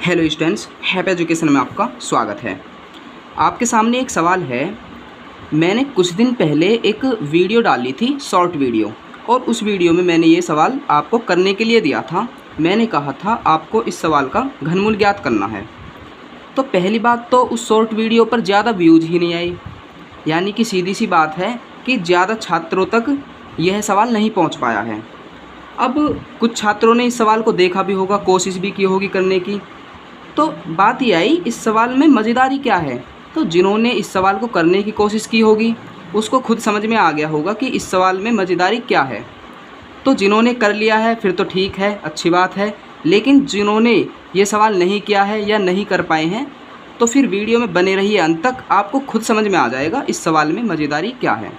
Hello students, हैप education में आपका स्वागत है। आपके सामने एक सवाल है। मैंने कुछ दिन पहले एक वीडियो डाली थी, शॉर्ट वीडियो, और उस वीडियो में मैंने ये सवाल आपको करने के लिए दिया था। मैंने कहा था आपको इस सवाल का घनमूल ज्ञात करना है। तो पहली बात तो उस शॉर्ट वीडियो पर ज़्यादा व्यूज़ ही नहीं आई, यानी कि सीधी सी बात है कि ज़्यादा छात्रों तक यह सवाल नहीं पहुँच पाया है। अब कुछ छात्रों ने इस सवाल को देखा भी होगा, कोशिश भी की होगी करने की। तो बात ये आई, इस सवाल में मज़ेदारी क्या है। तो जिन्होंने इस सवाल को करने की कोशिश की होगी उसको खुद समझ में आ गया होगा कि इस सवाल में मज़ेदारी क्या है। तो जिन्होंने कर लिया है फिर तो ठीक है, अच्छी बात है। लेकिन जिन्होंने ये सवाल नहीं किया है या नहीं कर पाए हैं तो फिर वीडियो में बने रहिए अंत तक, आपको खुद समझ में आ जाएगा इस सवाल में मज़ेदारी क्या है।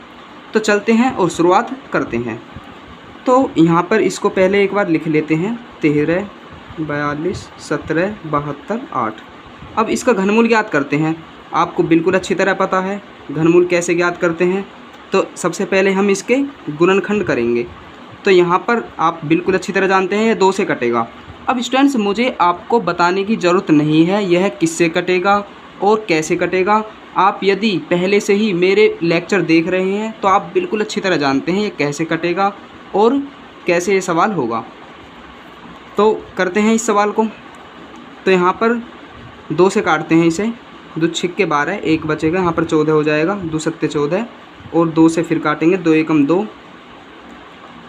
तो चलते हैं और शुरुआत करते हैं। तो यहाँ पर इसको पहले एक बार लिख लेते हैं, 13, 42, 17, 72, 8। अब इसका घनमूल ज्ञात करते हैं। आपको बिल्कुल अच्छी तरह पता है घनमूल कैसे ज्ञात करते हैं। तो सबसे पहले हम इसके गुणनखंड करेंगे। तो यहाँ पर आप बिल्कुल अच्छी तरह जानते हैं यह 2 से कटेगा। अब स्टूडेंट्स, मुझे आपको बताने की ज़रूरत नहीं है यह किससे कटेगा और कैसे कटेगा। आप यदि पहले से ही मेरे लेक्चर देख रहे हैं तो आप बिल्कुल अच्छी तरह जानते हैं यह कैसे कटेगा और कैसे ये सवाल होगा। तो करते हैं इस सवाल को। तो यहाँ पर 2 से काटते हैं इसे। 2 छिक्के 12, 1 बचेगा, यहाँ पर 14 हो जाएगा। 2 सत्ते 14 और 2 से फिर काटेंगे, 2 एकम 2।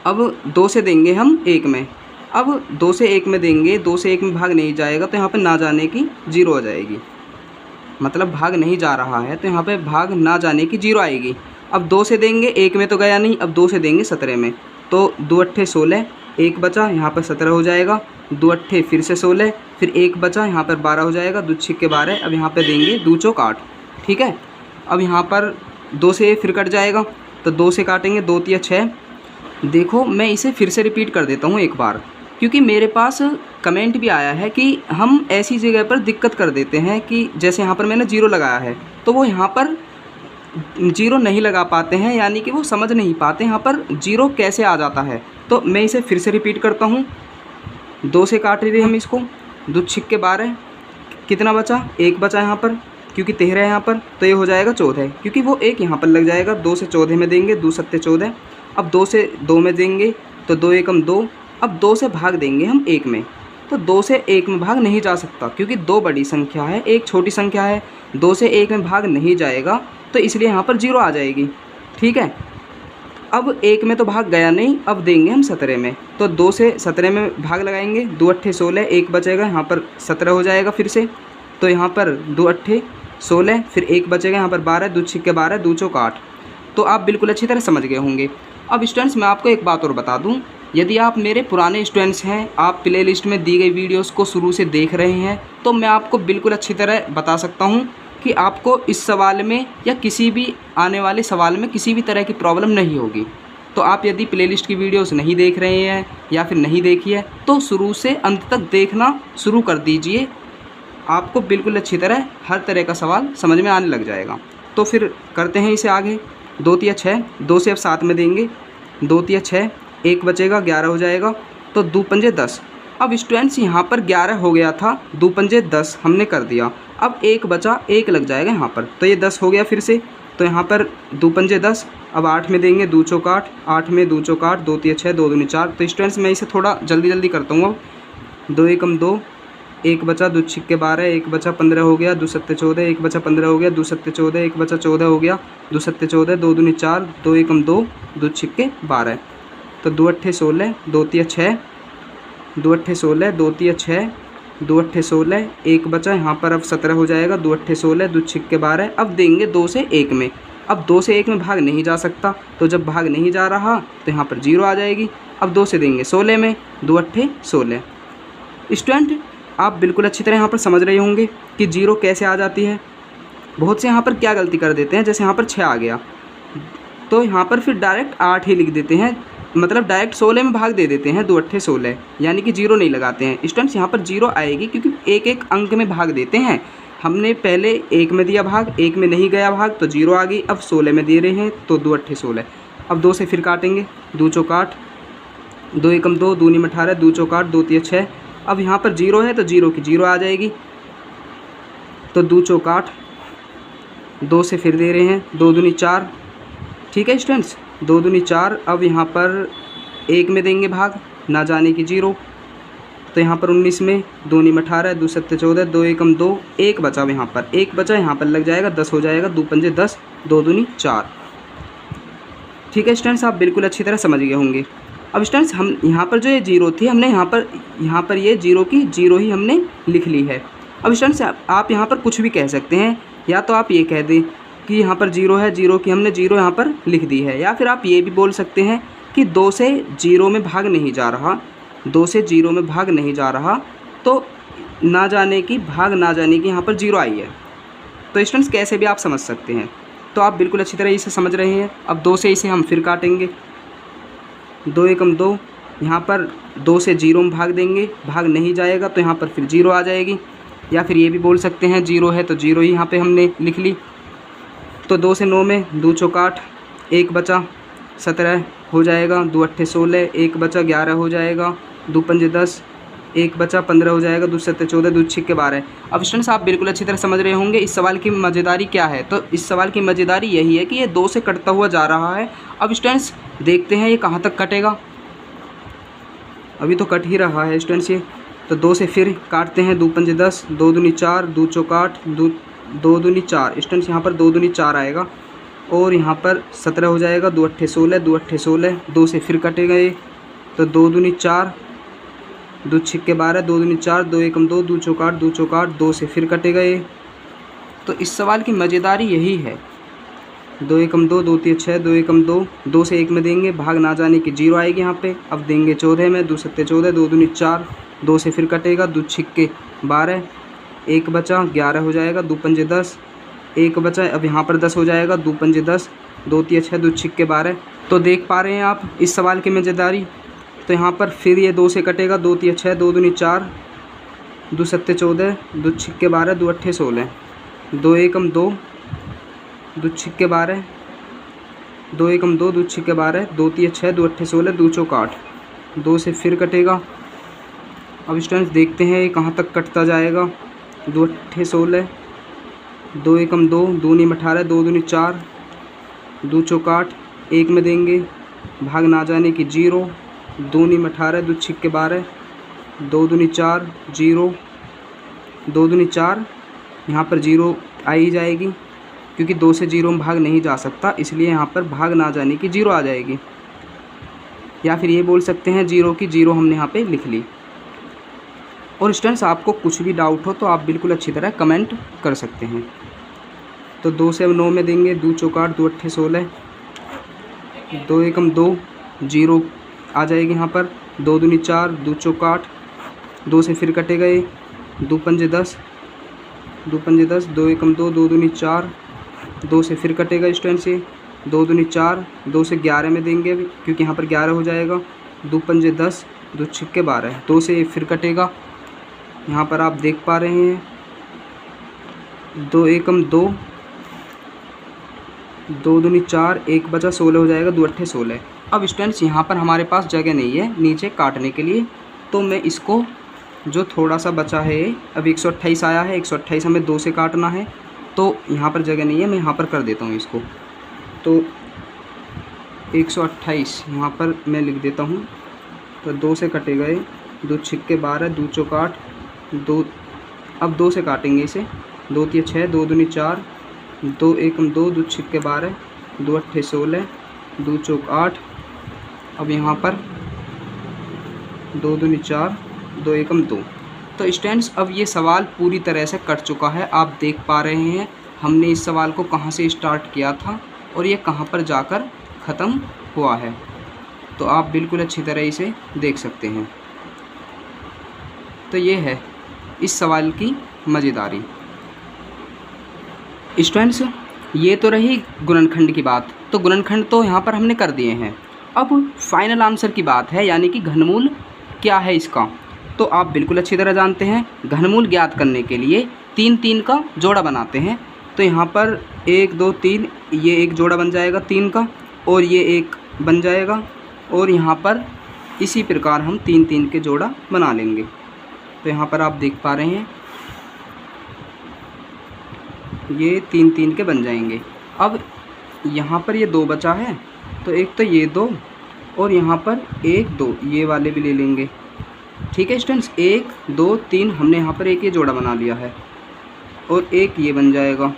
अब 2 से देंगे हम 1 में। अब 2 से 1 में देंगे, 2 से 1 में भाग नहीं जाएगा तो यहाँ पर ना जाने की 0 आ जाएगी। मतलब भाग नहीं जा रहा है तो यहाँ पे भाग ना जाने की 0 आएगी। अब 2 से देंगे, 1 में तो गया नहीं, अब 2 से देंगे 17 में। तो 2 अट्ठे 16, 1 बचा, यहाँ पर 17 हो जाएगा। 2 अट्ठे फिर से 16, फिर 1 बचा, यहाँ पर 12 हो जाएगा। 2 छिक्के 12, अब यहाँ पे देंगे 2 चौक 8। ठीक है। अब यहाँ पर 2 से फिर कट जाएगा तो 2 से काटेंगे, 2 तिया 6। देखो मैं इसे फिर से रिपीट कर देता हूँ एक बार, क्योंकि मेरे पास कमेंट भी आया है कि हम ऐसी जगह पर दिक्कत कर देते हैं कि जैसे यहाँ पर मैंने 0 लगाया है तो वो यहाँ पर 0 नहीं लगा पाते हैं, यानी कि वो समझ नहीं पाते यहाँ पर 0 कैसे आ जाता है। तो मैं इसे फिर से रिपीट करता हूँ। 2 से काट रहे हम इसको। 2 छिक्के 12, कितना बचा? 1 बचा यहाँ पर, क्योंकि 13 है यहाँ पर, तो ये हो जाएगा 14, क्योंकि वो 1 यहाँ पर लग जाएगा। 2 से 14 में देंगे, 2 सत्ते 14। अब 2 से 2 में देंगे तो 2 एकम 2। अब 2 से भाग देंगे हम 1 में, तो 2 से 1 में भाग नहीं जा सकता क्योंकि 2 बड़ी संख्या है, 1 छोटी संख्या है। 2 से 1 में भाग नहीं जाएगा तो इसलिए यहाँ पर 0 आ जाएगी। ठीक है। अब 1 में तो भाग गया नहीं, अब देंगे हम 17 में। तो 2 से 17 में भाग लगाएंगे, 2 अट्ठे 16, 1 बचेगा, यहाँ पर 17 हो जाएगा फिर से। तो यहाँ पर 2 अट्ठे 16, फिर 1 बचेगा, यहाँ पर 12, 2 छिक्के 12, 2 चौक 8। तो आप बिल्कुल अच्छी तरह समझ गए होंगे। अब स्टूडेंट्स, मैं आपको एक बात और बता दूँ। यदि आप मेरे पुराने स्टूडेंट्स हैं, आप प्ले लिस्ट में दी गई वीडियोज़ को शुरू से देख रहे हैं, तो मैं आपको बिल्कुल अच्छी तरह बता सकता हूँ कि आपको इस सवाल में या किसी भी आने वाले सवाल में किसी भी तरह की प्रॉब्लम नहीं होगी। तो आप यदि प्लेलिस्ट की वीडियोस नहीं देख रहे हैं या फिर नहीं देखी है तो शुरू से अंत तक देखना शुरू कर दीजिए। आपको बिल्कुल अच्छी तरह हर तरह का सवाल समझ में आने लग जाएगा। तो फिर करते हैं इसे आगे। 2 तिया 6, 2 से अब 7 में देंगे, 2 तिया 6, 1 बचेगा, 11 हो जाएगा। तो 2 पंजे 10। अब स्टूडेंट्स यहाँ पर 11 हो गया था, 2 पंजे 10 हमने कर दिया। अब 1 बचा, 1 लग जाएगा यहाँ पर, तो ये 10 हो गया फिर से। तो यहाँ पर 2 पंजे 10। अब 8 में देंगे, 2 चौक 8, 8 में 2 चौक 8, 2 तिया 6, 2 दूनी 4। तो स्टूडेंट्स मैं इसे थोड़ा जल्दी करता हूँ। अब 2 एकम 2, 1 बचा, 2 छिक्के 12, 1 बचा, 15 हो गया, 2 सत्ते 14, 1 बचा, 15 हो गया, 2 सत्ते 14, 1 बचा, 14 हो गया, 2 सत्ते 14, 2 दूनी 4, 2 एकम 2, 2 छिक्के 12। तो 2 अट्ठे 16, 2 तिया 6, 2 अट्ठे 16, 2 तिया 6, 2 अट्ठे 16, 1 बचा, यहाँ पर अब 17 हो जाएगा। 2 अट्ठे 16, 2 छिक्के 12। अब देंगे 2 से 1 में। अब 2 से 1 में भाग नहीं जा सकता, तो जब भाग नहीं जा रहा तो यहाँ पर 0 आ जाएगी। अब 2 से देंगे 16 में, 2 अट्ठे 16। स्टूडेंट, आप बिल्कुल अच्छी तरह यहाँ पर समझ रहे होंगे कि 0 कैसे आ जाती है। बहुत से यहाँ पर क्या गलती कर देते हैं, जैसे यहाँ पर 6 आ गया तो यहाँ पर फिर डायरेक्ट 8 ही लिख देते हैं, मतलब डायरेक्ट 16 में भाग दे देते हैं, 2 अट्ठे 16, यानी कि 0 नहीं लगाते हैं। स्टूडेंट्स, यहाँ पर 0 आएगी क्योंकि एक एक अंक में भाग देते हैं। हमने पहले 1 में दिया भाग, 1 में नहीं गया भाग तो 0 आ गई। अब 16 में दे रहे हैं तो 2 अट्ठे 16। अब 2 से फिर काटेंगे, 2 चौक 8, 2 एकम 2, दूनी में 18, 2 चौक 8, 2 तिया 6। अब यहाँ पर 0 है तो 0 की 0 आ जाएगी, तो 2 चौक 8, 2 से फिर दे रहे हैं, 2 दूनी 4। ठीक है स्टूडेंट्स, 2 दूनी 4। अब यहाँ पर 1 में देंगे भाग, ना जाने की 0, तो यहाँ पर 19 में 2 नीम 18, 2 सत्ते 14, 2 एकम 2, 1 बचा। अब यहाँ पर 1 बचा, यहाँ पर लग जाएगा 10 हो जाएगा, 2 पंजे 10, 2 दूनी 4। ठीक है स्टूडेंट्स, आप बिल्कुल अच्छी तरह समझ गए होंगे। अब स्टूडेंट्स हम यहाँ पर जो ये 0 थी, हमने यहाँ पर ये 0 की 0 ही हमने लिख ली है। अब स्टूडेंट्स आप यहाँ पर कुछ भी कह सकते हैं, या तो आप ये कह दें कि यहाँ पर 0 है, 0 की हमने 0 यहाँ पर लिख दी है, या फिर आप ये भी बोल सकते हैं कि 2 से 0 में भाग नहीं जा रहा, 2 से 0 में भाग नहीं जा रहा, तो ना जाने की यहाँ पर 0 आई है। तो स्टूडेंट्स कैसे भी आप समझ सकते हैं, तो आप बिल्कुल अच्छी तरह इसे समझ रहे हैं। अब 2 से इसे हम फिर काटेंगे, 2 एकम 2, यहाँ पर 2 से 0 में भाग देंगे, भाग नहीं जाएगा तो यहाँ पर फिर 0 आ जाएगी, या फिर ये भी बोल सकते हैं 0 है तो 0 ही यहाँ पे हमने लिख ली। तो 2 से 9 में 2 चौक 8, 1 बचा, 17 हो जाएगा, 2 अट्ठे 16, 1 बचा, 11 हो जाएगा, 2 पंजे 10, 1 बचा, 15 हो जाएगा, 2 सत्ते 14, 2 छिक्के 12। अब स्टूडेंट्स आप बिल्कुल अच्छी तरह समझ रहे होंगे इस सवाल की मज़ेदारी क्या है। तो इस सवाल की मज़ेदारी यही है कि ये 2 से कटता हुआ जा रहा है। अब स्टूडेंट्स देखते हैं ये कहाँ तक कटेगा, अभी तो कट ही रहा है स्टूडेंट्स ये। तो 2 से फिर काटते हैं, 2 पंजे 10, 2 दूनी 4, 2 चौक 8, 2 दूनी 4। स्टूडेंट्स यहाँ पर 2 दूनी 4 आएगा, और यहाँ पर 17 हो जाएगा, 2 अट्ठे 16, 2 अट्ठे 16, 2 से फिर कटेगा ये, तो 2 दूनी 4, 2 छिक्के 12, 2 दूनी 4, 2 एकम 2, 2 चौक 8, 2 चौक 8, 2 से फिर कटेगा ये। तो इस सवाल की मज़ेदारी यही है, 2 एकम 2, 2 3 6, 2 एकम 2, 2 से 1 में देंगे, भाग ना जाने की 0 आएगी यहाँ पे। अब देंगे 14 में, 2 सत्ते 14, 2 दूनी 4, 2 से फिर कटेगा, 2 छिक्के 12, 1 बचा, 11 हो जाएगा, 2 पंजे 10, 1 बचा, अब यहाँ पर 10 हो जाएगा, 2 पंजे 10, 2 3 6, 2 छिक्के 12। तो देख पा रहे हैं आप इस सवाल की मज़ेदारी। तो यहाँ पर फिर ये 2 से कटेगा, 2 3 6, 2 दूनी 4, 2 सत्ते 14, 2 छिक्के 12, 2 अट्ठे 16, 2 एकम 2, 2 छिक्के 12, 2 एकम 2, 2 छिक्के 12, 2 3 6, 2 अट्ठे 16, 2 चौक 8, 2 से फिर कटेगा। अब स्टूडेंट्स देखते हैं ये कहाँ तक कटता जाएगा, 2 अट्ठे 16, 2 एकम 2, 2 नीम 18, 2 दूनी 4, 2 चौक 8, 1 में देंगे, भाग ना जाने की 0, 2 नीम 18, 2 छिक्के 12, 2 दूनी 4, 0, 2 दूनी 4, यहाँ पर 0 आ ही जाएगी, क्योंकि 2 से 0 में भाग नहीं जा सकता, इसलिए यहाँ पर भाग ना जाने की 0 आ जाएगी। या फिर ये बोल सकते हैं 0 की 0 हमने यहाँ पे लिख ली। और स्टूडेंट्स आपको कुछ भी डाउट हो तो आप बिल्कुल अच्छी तरह कमेंट कर सकते हैं। तो 2 से 9 में देंगे, 2 चौक 8, 2 अट्ठे 16, 2 एकम 2, 0 आ जाएगी यहाँ पर, 2 दूनी 4, 2 चौक 8, 2 से फिर कटेगा ये, 2 पंजे 10, 2 पंजे 10, 2 एकम 2, 2 दूनी 4, 2 से फिर कटेगा स्टूडेंट्स ये, 2 दूनी 4, 2 से 11 में देंगे क्योंकि यहाँ पर 11 हो जाएगा, 2 पंजे 10, 2 छिक्के 12, 2 से फिर कटेगा। यहाँ पर आप देख पा रहे हैं 2 एकम 2, 2 दूनी 4, 1 बचा, 16 हो जाएगा, 2 अट्ठे 16। अब स्टूडेंट्स यहाँ पर हमारे पास जगह नहीं है नीचे काटने के लिए, तो मैं इसको जो थोड़ा सा बचा है, अब 128 आया है, 128 हमें 2 से काटना है, तो यहाँ पर जगह नहीं है, मैं यहाँ पर कर देता हूँ इसको। तो 128 यहाँ पर मैं लिख देता हूँ, तो 2 से कटे गए, 2 छिक्के 12, 2 चौक 8, 2, अब 2 से काटेंगे इसे, 2 3 6, 2 दूनी 4, 2 एकम 2, 2 छिक्के 12, 2 अट्ठे 16, 2 चौक 8, अब यहाँ पर 2 दूनी 4, 2 एकम 2। तो स्टूडेंट्स अब ये सवाल पूरी तरह से कट चुका है। आप देख पा रहे हैं हमने इस सवाल को कहाँ से स्टार्ट किया था और ये कहाँ पर जाकर ख़त्म हुआ है। तो आप बिल्कुल अच्छी तरह इसे देख सकते हैं। तो ये है इस सवाल की मज़ेदारी। स्टूडेंट्स ये तो रही गुणनखंड की बात, तो गुणनखंड तो यहाँ पर हमने कर दिए हैं। अब फाइनल आंसर की बात है, यानी कि घनमूल क्या है इसका। तो आप बिल्कुल अच्छी तरह जानते हैं घनमूल ज्ञात करने के लिए 3-3 का जोड़ा बनाते हैं। तो यहाँ पर 1 2 3 ये एक जोड़ा बन जाएगा 3 का, और ये एक बन जाएगा, और यहाँ पर इसी प्रकार हम 3-3 के जोड़ा बना लेंगे। तो यहाँ पर आप देख पा रहे हैं ये 3 3 के बन जाएंगे। अब यहाँ पर ये 2 बचा है, तो एक तो ये 2 और यहाँ पर 1 2 ये वाले भी ले लेंगे। ठीक है स्टूडेंट्स, 1 2 3 हमने यहाँ पर एक ये जोड़ा बना लिया है और एक ये बन जाएगा।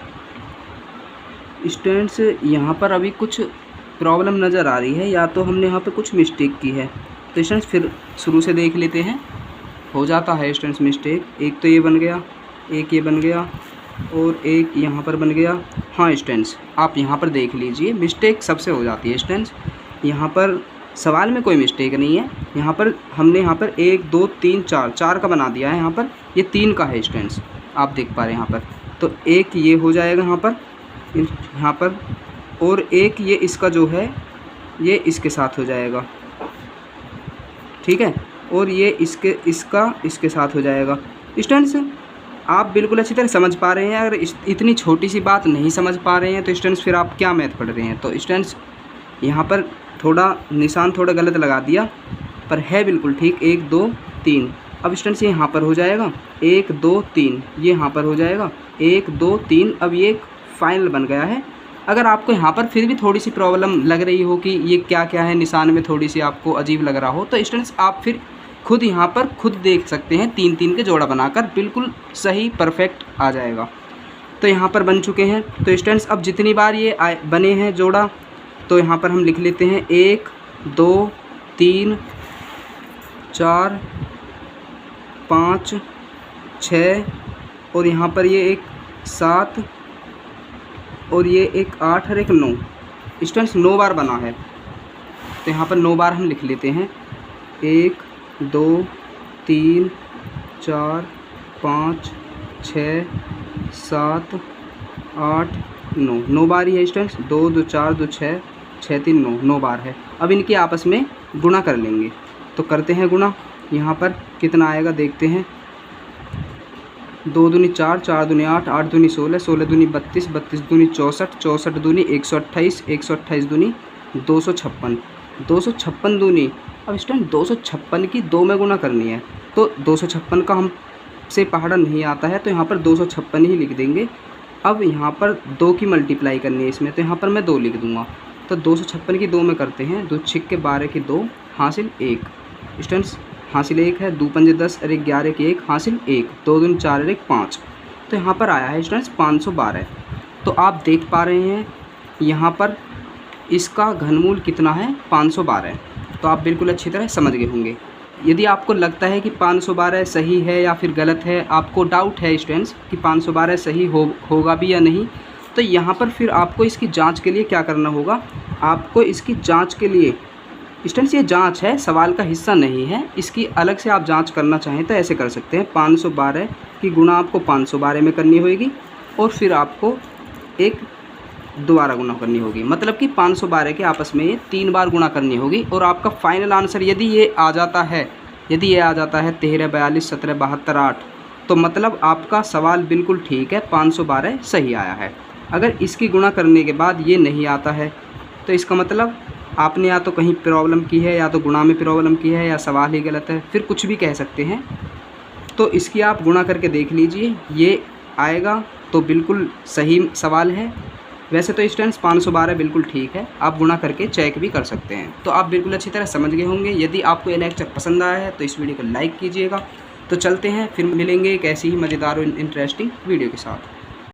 स्टूडेंट्स यहाँ पर अभी कुछ प्रॉब्लम नज़र आ रही है, या तो हमने यहाँ पे कुछ मिस्टेक की है। तो स्टूडेंट्स फिर शुरू से देख लेते हैं। हो जाता है स्टूडेंट्स मिस्टेक। एक तो ये बन गया, एक ये बन गया और एक यहाँ पर बन गया। हाँ स्टूडेंट्स आप यहाँ पर देख लीजिए, मिस्टेक सबसे हो जाती है स्टूडेंट्स। यहाँ पर सवाल में कोई मिस्टेक नहीं है। यहाँ पर हमने यहाँ पर 1 2 3 4 का बना दिया है। यहाँ पर ये 3 का है स्टूडेंट्स, आप देख पा रहे हैं यहाँ पर। तो एक ये हो जाएगा यहाँ पर और एक ये इसका जो है ये इसके साथ हो जाएगा। ठीक है, और ये इसके साथ हो जाएगा। स्टूडेंट्स आप बिल्कुल अच्छी तरह समझ पा रहे हैं। अगर इतनी छोटी सी बात नहीं समझ पा रहे हैं तो स्टूडेंट्स फिर आप क्या मैथ पढ़ रहे हैं। तो स्टूडेंट्स यहाँ पर थोड़ा निशान थोड़ा गलत लगा दिया, पर है बिल्कुल ठीक। 1 2 3। अब स्टूडेंट्स ये यहाँ पर हो जाएगा 1 2 3, ये यहाँ पर हो जाएगा 1 2 3। अब ये फाइनल बन गया है। अगर आपको यहाँ पर फिर भी थोड़ी सी प्रॉब्लम लग रही हो कि ये क्या क्या है, निशान में थोड़ी सी आपको अजीब लग रहा हो, तो स्टूडेंट्स आप फिर खुद यहाँ पर खुद देख सकते हैं। 3 3 के जोड़ा बनाकर बिल्कुल सही परफेक्ट आ जाएगा। तो यहाँ पर बन चुके हैं। तो स्टूडेंट्स अब जितनी बार ये बने हैं जोड़ा, तो यहाँ पर हम लिख लेते हैं 1 2 3 4 5 6 और यहाँ पर ये एक 7 और ये एक 8 और एक 9। स्टूडेंट्स 9 बार बना है, तो यहाँ पर 9 बार हम लिख लेते हैं। 1 2 3 4 5 6 7 8 9। 9 बार ही है स्टूडेंट्स। 2 2 4 2 6 6 3 9, 9 बार है। अब इनके आपस में गुणा कर लेंगे। तो करते हैं गुणा। यहाँ पर कितना आएगा देखते हैं। 2 दूनी 4 4 दूनी 8 8 दूनी 16 16 दूनी 32 32 दूनी 64 64 दूनी 128 128 दूनी 256 256 दूनी। अब स्टूडेंट 256 की 2 में गुणा करनी है, तो 256 का हमसे पहाड़ा नहीं आता है, तो यहाँ पर 256 ही लिख देंगे। अब यहाँ पर 2 की मल्टीप्लाई करनी है इसमें, तो यहाँ पर मैं 2 लिख दूँगा। तो 256 की 2 में करते हैं। 2 6 12 की 2 हासिल 1। स्टूडेंट्स हासिल 1 है। 2 5 10 और 11 की 1 हासिल 1। 2 दूनी 4 और 1 5। तो यहाँ पर आया है स्टूडेंट्स 512। तो आप देख पा रहे हैं यहाँ पर इसका घनमूल कितना है, 512। तो आप बिल्कुल अच्छी तरह समझ गए होंगे। यदि आपको लगता है कि 512 सही है या फिर गलत है, आपको डाउट है स्टूडेंट्स कि 512 सही होगा भी या नहीं, तो यहाँ पर फिर आपको इसकी जांच के लिए क्या करना होगा। आपको इसकी जांच के लिए स्टूडेंट्स ये जांच है, सवाल का हिस्सा नहीं है। इसकी अलग से आप जांच करना चाहें तो ऐसे कर सकते हैं। 512 की गुणा आपको 512 में करनी होगी और फिर आपको एक दोबारा गुणा करनी होगी। मतलब कि 512 के आपस में ये 3 बार गुणा करनी होगी। और आपका फाइनल आंसर यदि ये आ जाता है 13 42 17 72 8, तो मतलब आपका सवाल बिल्कुल ठीक है, 512 सही आया है। अगर इसकी गुणा करने के बाद ये नहीं आता है, तो इसका मतलब आपने या तो कहीं प्रॉब्लम की है, या तो गुणा में प्रॉब्लम की है, या सवाल ही गलत है, फिर कुछ भी कह सकते हैं। तो इसकी आप गुणा करके देख लीजिए, ये आएगा तो बिल्कुल सही सवाल है। वैसे तो स्टूडेंट्स 512 बिल्कुल ठीक है, आप गुणा करके चेक भी कर सकते हैं। तो आप बिल्कुल अच्छी तरह समझ गए होंगे। यदि आपको ये लेक्चर पसंद आया है तो इस वीडियो को लाइक कीजिएगा। तो चलते हैं, फिर मिलेंगे एक ऐसी ही मज़ेदार और इंटरेस्टिंग वीडियो के साथ।